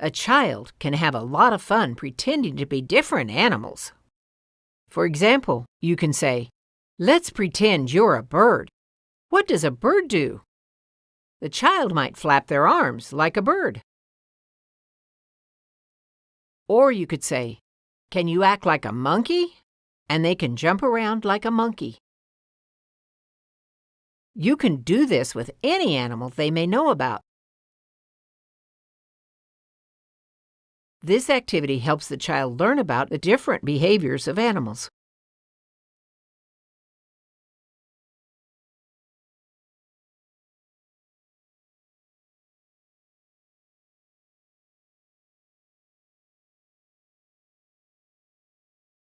A child can have a lot of fun pretending to be different animals. For example, you can say, "Let's pretend you're a bird. What does a bird do?" The child might flap their arms like a bird. Or you could say, "Can you act like a monkey?" And they can jump around like a monkey. You can do this with any animal they may know about. This activity helps the child learn about the different behaviors of animals.